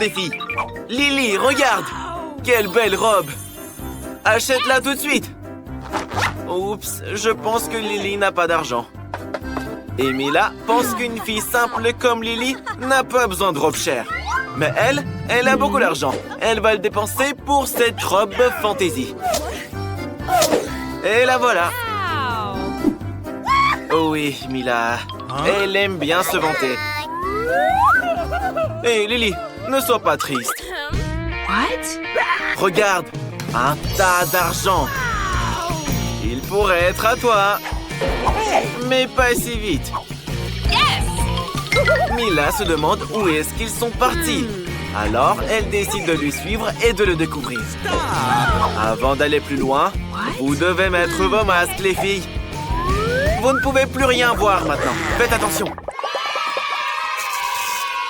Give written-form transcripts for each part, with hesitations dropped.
défi. Lily, regarde! Quelle belle robe! Achète-la tout de suite! Oups, je pense que Lily n'a pas d'argent. Et Mila pense qu'une fille simple comme Lily n'a pas besoin de robe chère. Mais elle a beaucoup d'argent. Elle va le dépenser pour cette robe fantaisie. Et la voilà. Oh oui, Mila. Elle aime bien se vanter. Hé, Lily, ne sois pas triste. Regarde, un tas d'argent. Il pourrait être à toi. Mais pas si vite. Mila se demande où est-ce qu'ils sont partis. Alors, elle décide de lui suivre et de le découvrir. Avant d'aller plus loin, vous devez mettre vos masques, les filles. Vous ne pouvez plus rien voir maintenant. Faites attention.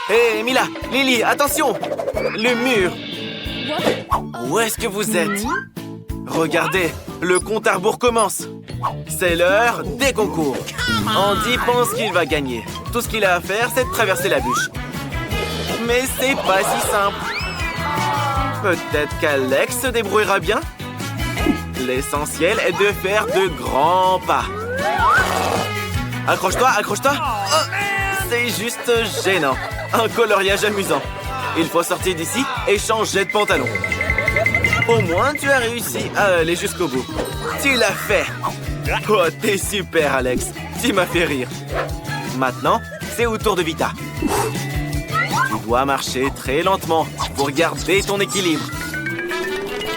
Hé, Mila, Lily, attention! Le mur. Où est-ce que vous êtes? Regardez, le compte à rebours commence. C'est l'heure des concours. Andy pense qu'il va gagner. Tout ce qu'il a à faire, c'est de traverser la bûche. Mais c'est pas si simple. Peut-être qu'Alex se débrouillera bien. L'essentiel est de faire de grands pas. Accroche-toi, accroche-toi. Oh, c'est juste gênant. Un coloriage amusant. Il faut sortir d'ici et changer de pantalon. Au moins, tu as réussi à aller jusqu'au bout. Tu l'as fait. Oh, t'es super, Alex. Tu m'as fait rire. Maintenant, c'est au tour de Vita. Tu dois marcher très lentement pour garder ton équilibre.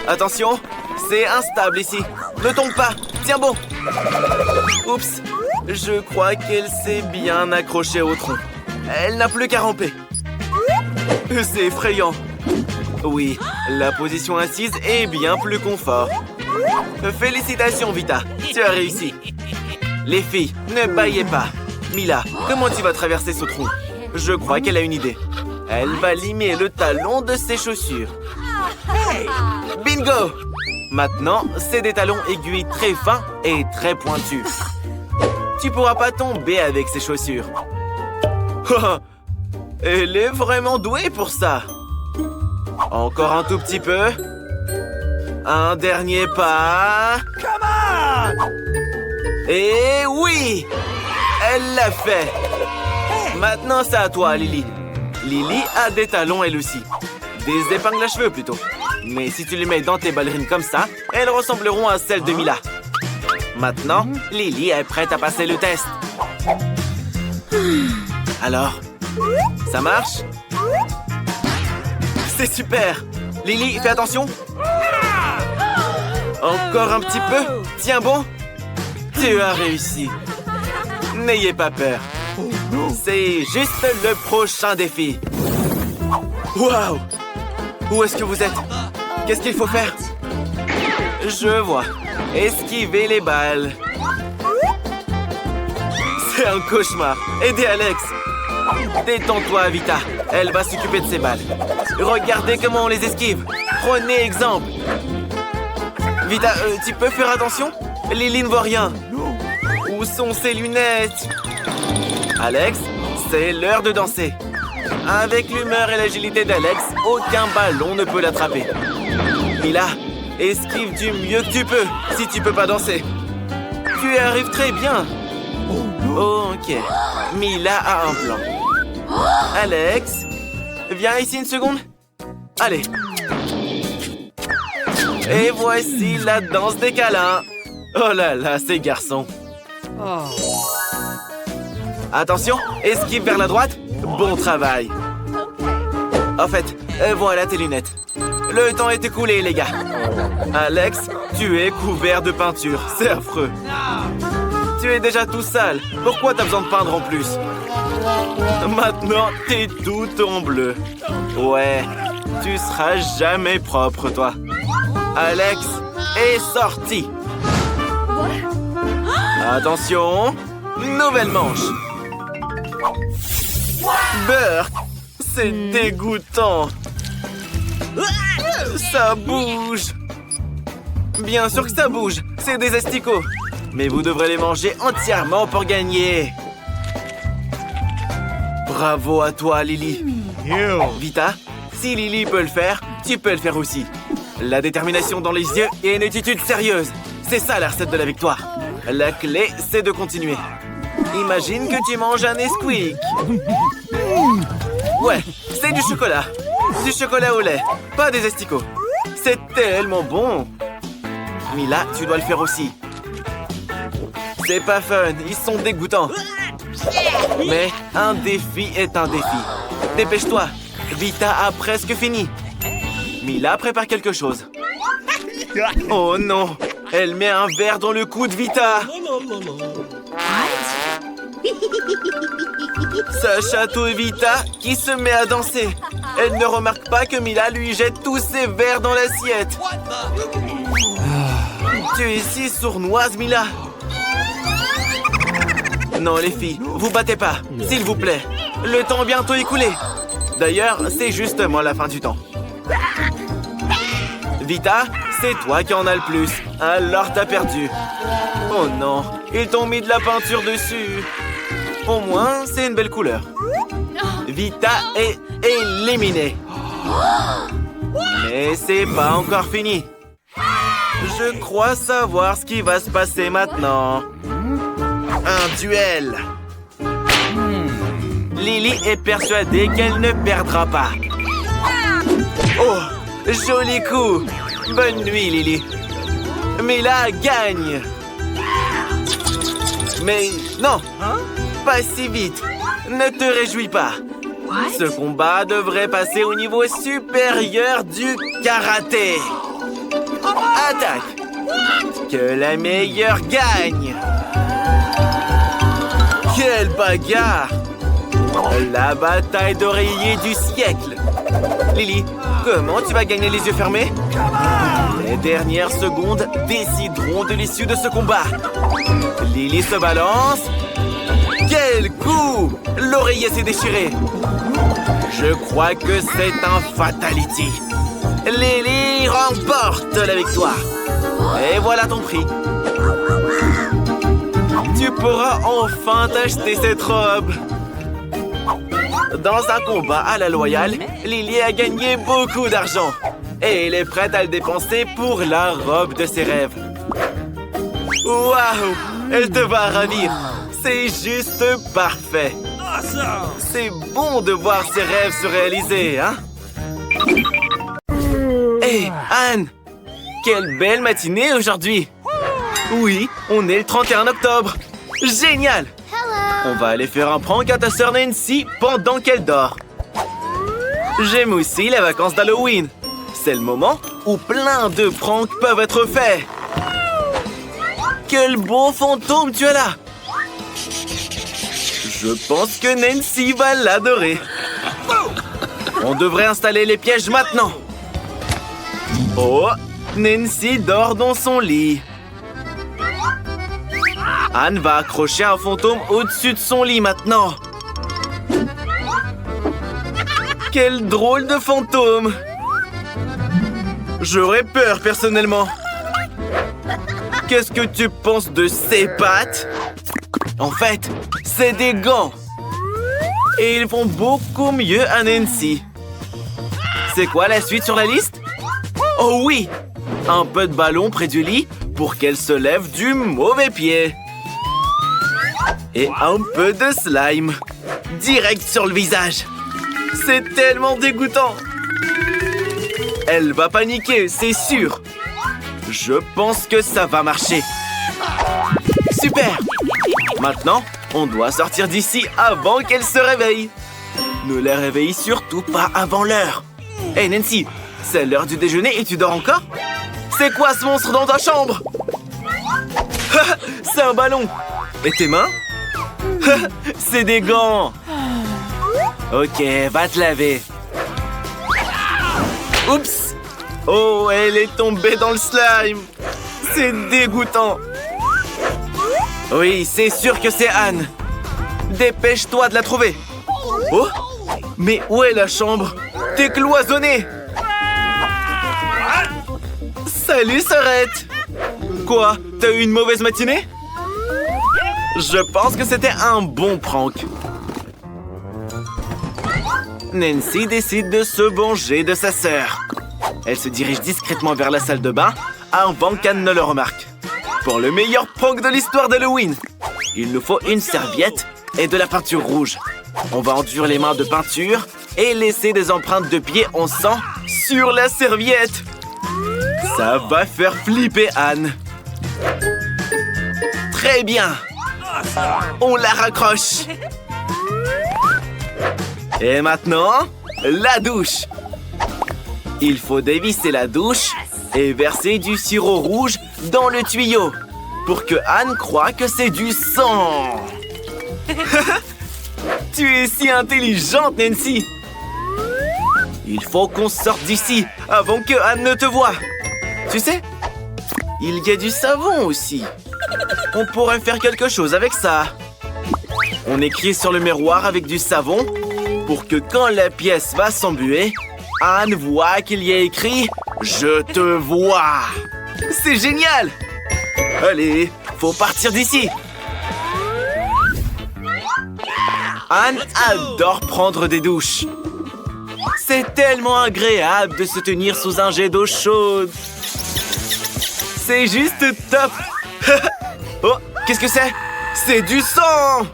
Attention, c'est instable ici. Ne tombe pas. Tiens bon. Oups, je crois qu'elle s'est bien accrochée au tronc. Elle n'a plus qu'à ramper. C'est effrayant. Oui, la position assise est bien plus confort. Félicitations, Vita. Tu as réussi. Les filles, ne bâillez pas. Mila, comment tu vas traverser ce trou? Je crois qu'elle a une idée. Elle va limer le talon de ses chaussures. Bingo! Maintenant, c'est des talons aiguilles très fins et très pointus. Tu pourras pas tomber avec ces chaussures. Elle est vraiment douée pour ça. Encore un tout petit peu. Un dernier pas. Et oui! Elle l'a fait. Maintenant, c'est à toi, Lily. Lily a des talons elle aussi. Des épingles à cheveux plutôt. Mais si tu les mets dans tes ballerines comme ça, elles ressembleront à celles de Mila. Maintenant, Lily est prête à passer le test. Alors, ça marche? C'est super! Lily, fais attention! Encore un petit peu? Tiens bon! Tu as réussi! N'ayez pas peur! C'est juste le prochain défi! Waouh! Où est-ce que vous êtes? Qu'est-ce qu'il faut faire? Je vois. Esquiver les balles. C'est un cauchemar. Aidez Alex! Détends-toi, Vita. Elle va s'occuper de ses balles. Regardez comment on les esquive. Prenez exemple. Vita, tu peux faire attention? Lily ne voit rien. Où sont ses lunettes? Alex, c'est l'heure de danser. Avec l'humeur et l'agilité d'Alex, aucun ballon ne peut l'attraper. Mila, esquive du mieux que tu peux, si tu peux pas danser. Tu y arrives très bien. Ok, Mila a un plan. Alex, viens ici une seconde. Allez. Et voici la danse des câlins. Oh là là, ces garçons. Attention, esquive vers la droite. Bon travail. En fait, voilà tes lunettes. Le temps est écoulé, les gars. Alex, tu es couvert de peinture. C'est affreux. Tu es déjà tout sale. Pourquoi t'as besoin de peindre en plus? Maintenant, t'es tout en bleu. Ouais, tu seras jamais propre, toi. Alex est sorti. Attention, nouvelle manche. Bert, c'est dégoûtant. Ça bouge. Bien sûr que ça bouge. C'est des asticots. Mais vous devrez les manger entièrement pour gagner. Bravo à toi, Lily. Vita, Si Lily peut le faire, tu peux le faire aussi. La détermination dans les yeux et une attitude sérieuse. C'est ça la recette de la victoire. La clé, c'est de continuer. Imagine que tu manges un Nesquik. Ouais, c'est du chocolat. Du chocolat au lait, pas des asticots. C'est tellement bon. Mila, tu dois le faire aussi. C'est pas fun, ils sont dégoûtants. Mais un défi est un défi. Dépêche-toi, Vita a presque fini. Mila prépare quelque chose. Oh non, elle met un verre dans le cou de Vita. Ça chatouille Vita qui se met à danser. Elle ne remarque pas que Mila lui jette tous ses verres dans l'assiette. Tu es si sournoise, Mila. Non, les filles, vous battez pas, s'il vous plaît. Le temps est bientôt écoulé. D'ailleurs, c'est justement la fin du temps. Vita, c'est toi qui en as le plus. Alors t'as perdu. Oh non, ils t'ont mis de la peinture dessus. Au moins, c'est une belle couleur. Vita est éliminée. Mais c'est pas encore fini. Je crois savoir ce qui va se passer maintenant. Un duel. Lily est persuadée qu'elle ne perdra pas. Oh, joli coup. Bonne nuit, Lily. Mila gagne. Mais non, pas si vite. Ne te réjouis pas. Ce combat devrait passer au niveau supérieur du karaté. Attaque. Que la meilleure gagne. Quelle bagarre. La bataille d'oreiller du siècle. Lily, comment tu vas gagner les yeux fermés? Les dernières secondes décideront de l'issue de ce combat. Lily se balance. Quel coup! L'oreiller s'est déchiré. Je crois que c'est un fatality. Lily remporte la victoire. Et voilà ton prix. Tu pourras enfin t'acheter cette robe. Dans un combat à la loyale, Lily a gagné beaucoup d'argent. Et elle est prête à le dépenser pour la robe de ses rêves. Waouh! Elle te va ravir. C'est juste parfait. C'est bon de voir ses rêves se réaliser, hein? Hé, Anne! Quelle belle matinée aujourd'hui! Oui, on est le 31 octobre. Génial! On va aller faire un prank à ta sœur Nancy pendant qu'elle dort. J'aime aussi les vacances d'Halloween. C'est le moment où plein de pranks peuvent être faits. Quel beau fantôme tu as là! Je pense que Nancy va l'adorer. On devrait installer les pièges maintenant. Oh, Nancy dort dans son lit. Anne va accrocher un fantôme au-dessus de son lit maintenant. Quel drôle de fantôme! J'aurais peur personnellement. Qu'est-ce que tu penses de ces pattes? En fait, c'est des gants. Et ils vont beaucoup mieux à Nancy. C'est quoi la suite sur la liste? Oh oui! Un peu de ballon près du lit pour qu'elle se lève du mauvais pied. Et un peu de slime. Direct sur le visage. C'est tellement dégoûtant. Elle va paniquer, c'est sûr. Je pense que ça va marcher. Super! Maintenant, on doit sortir d'ici avant qu'elle se réveille. Ne la réveille surtout pas avant l'heure. Hé Nancy, c'est l'heure du déjeuner et tu dors encore? C'est quoi ce monstre dans ta chambre? C'est un ballon. Et tes mains? C'est des gants. Ok, va te laver. Oups! Oh, elle est tombée dans le slime. C'est dégoûtant. Oui, c'est sûr que c'est Anne. Dépêche-toi de la trouver. Oh! Mais où est la chambre? T'es cloisonnée. Salut, sœurette. Quoi? T'as eu une mauvaise matinée? Je pense que c'était un bon prank. Nancy décide de se venger de sa sœur. Elle se dirige discrètement vers la salle de bain avant qu'Anne ne le remarque. Pour le meilleur prank de l'histoire d'Halloween, il nous faut une serviette et de la peinture rouge. On va enduire les mains de peinture et laisser des empreintes de pieds en sang sur la serviette. Ça va faire flipper Anne. Très bien. On la raccroche. Et maintenant, la douche. Il faut dévisser la douche et verser du sirop rouge dans le tuyau pour que Anne croie que c'est du sang. Tu es si intelligente, Nancy. Il faut qu'on sorte d'ici avant que Anne ne te voie. Tu sais, il y a du savon aussi. On pourrait faire quelque chose avec ça. On écrit sur le miroir avec du savon pour que quand la pièce va s'embuer, Anne voit qu'il y a écrit « Je te vois ». C'est génial! Allez, faut partir d'ici. Anne adore prendre des douches. C'est tellement agréable de se tenir sous un jet d'eau chaude. C'est juste top. Oh, qu'est-ce que c'est? C'est du sang!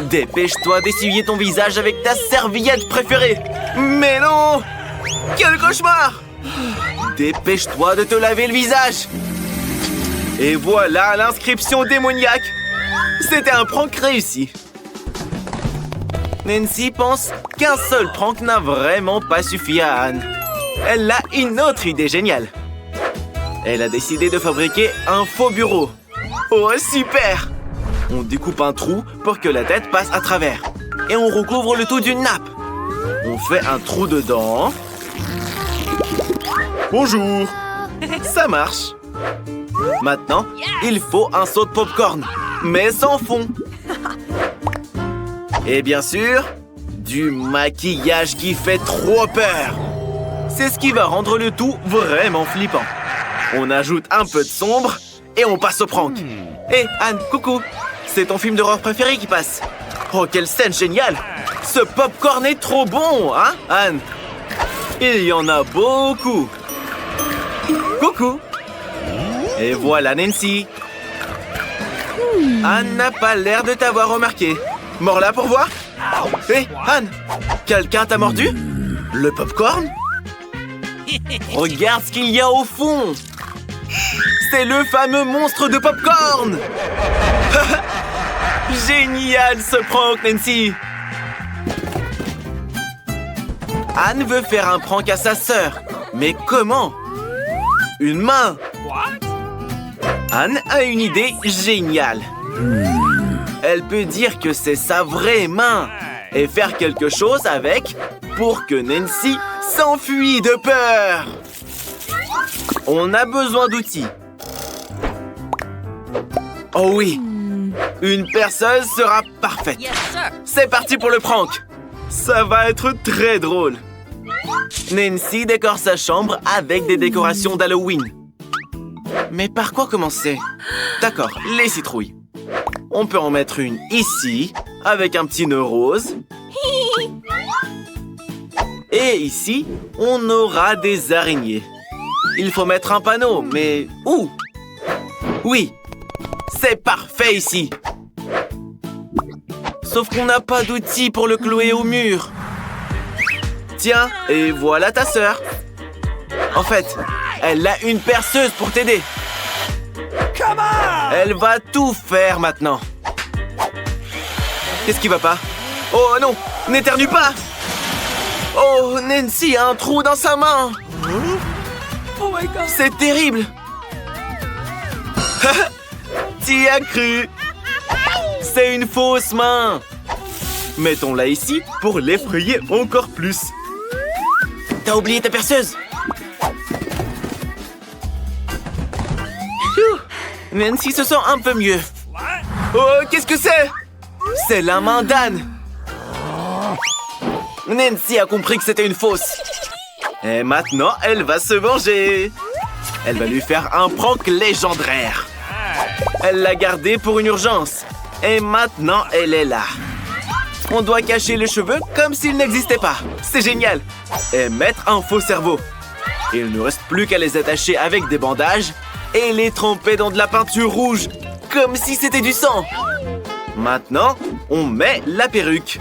Dépêche-toi d'essuyer ton visage avec ta serviette préférée. Mais non! Quel cauchemar! Dépêche-toi de te laver le visage. Et voilà l'inscription démoniaque. C'était un prank réussi. Nancy pense qu'un seul prank n'a vraiment pas suffi à Anne. Elle a une autre idée géniale. Elle a décidé de fabriquer un faux bureau. Oh, super! On découpe un trou pour que la tête passe à travers. Et on recouvre le tout d'une nappe. On fait un trou dedans. Bonjour! Ça marche. Maintenant, il faut un seau de popcorn, mais sans fond. Et bien sûr, du maquillage qui fait trop peur. C'est ce qui va rendre le tout vraiment flippant. On ajoute un peu de sombre et on passe au prank. Hé, Anne, coucou. C'est ton film d'horreur préféré qui passe. Oh, quelle scène géniale. Ce popcorn est trop bon, hein, Anne? Il y en a beaucoup. Coucou. Et voilà Nancy. Anne n'a pas l'air de t'avoir remarqué. Mors là pour voir. Hé, Anne, quelqu'un t'a mordu? Le popcorn? Regarde ce qu'il y a au fond. C'est le fameux monstre de popcorn. Génial ce prank, Nancy. Anne veut faire un prank à sa sœur. Mais comment? Une main. Anne a une idée géniale. Elle peut dire que c'est sa vraie main et faire quelque chose avec pour que Nancy s'enfuit de peur. On a besoin d'outils. Oh oui, une perceuse sera parfaite. C'est parti pour le prank. Ça va être très drôle. Nancy décore sa chambre avec des décorations d'Halloween. Mais par quoi commencer? D'accord, les citrouilles. On peut en mettre une ici, avec un petit nœud rose. Et ici, on aura des araignées. Il faut mettre un panneau, mais où? Oui, c'est parfait ici. Sauf qu'on n'a pas d'outils pour le clouer au mur. Tiens, et voilà ta sœur. En fait, elle a une perceuse pour t'aider. Elle va tout faire maintenant. Qu'est-ce qui va pas? Oh non, n'éternue pas. Oh, Nancy a un trou dans sa main. C'est terrible. T'y as cru. C'est une fausse main. Mettons-la ici pour l'effrayer encore plus. T'as oublié ta perceuse? Nancy se sent un peu mieux. Oh, qu'est-ce que c'est? C'est la main d'Anne. Nancy a compris que c'était une fausse. Et maintenant, elle va se venger. Elle va lui faire un prank légendaire. Elle l'a gardé pour une urgence. Et maintenant, elle est là. On doit cacher les cheveux comme s'ils n'existaient pas. C'est génial. Et mettre un faux cerveau. Il ne reste plus qu'à les attacher avec des bandages et les tremper dans de la peinture rouge, comme si c'était du sang. Maintenant, on met la perruque.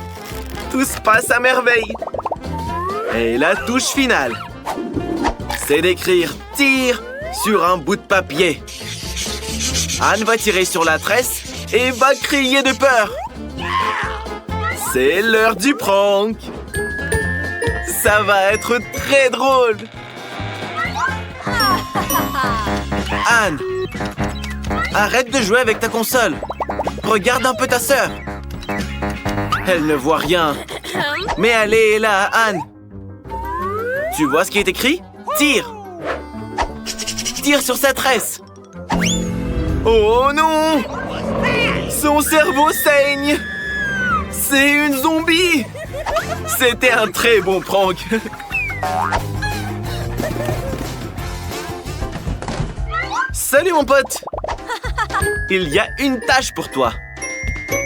Tout se passe à merveille. Et la touche finale, c'est d'écrire « Tire » sur un bout de papier. Anne va tirer sur la tresse et va crier de peur. C'est l'heure du prank. Ça va être très drôle. Anne, arrête de jouer avec ta console. Regarde un peu ta sœur. Elle ne voit rien. Mais elle est là, Anne. Tu vois ce qui est écrit? Tire. Tire sur sa tresse. Oh non! Son cerveau saigne. C'est une zombie. C'était un très bon prank. Salut mon pote. Il y a une tâche pour toi.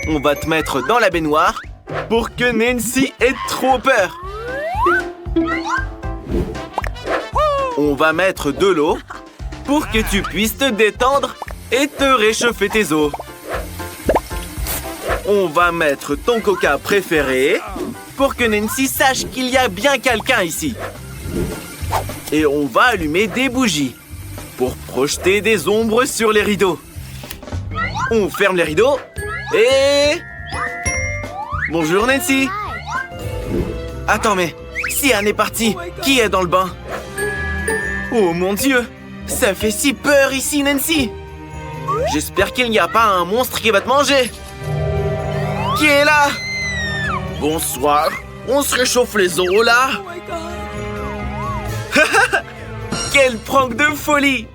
On va te mettre dans la baignoire pour que Nancy ait trop peur. On va mettre de l'eau pour que tu puisses te détendre et te réchauffer tes os. On va mettre ton coca préféré pour que Nancy sache qu'il y a bien quelqu'un ici. Et on va allumer des bougies pour projeter des ombres sur les rideaux. On ferme les rideaux et... Bonjour Nancy. Attends, mais si Anne est partie, qui est dans le bain? Oh mon Dieu, ça fait si peur ici, Nancy. J'espère qu'il n'y a pas un monstre qui va te manger. Qui est là? Bonsoir, on se réchauffe les os là. Quel prank de folie.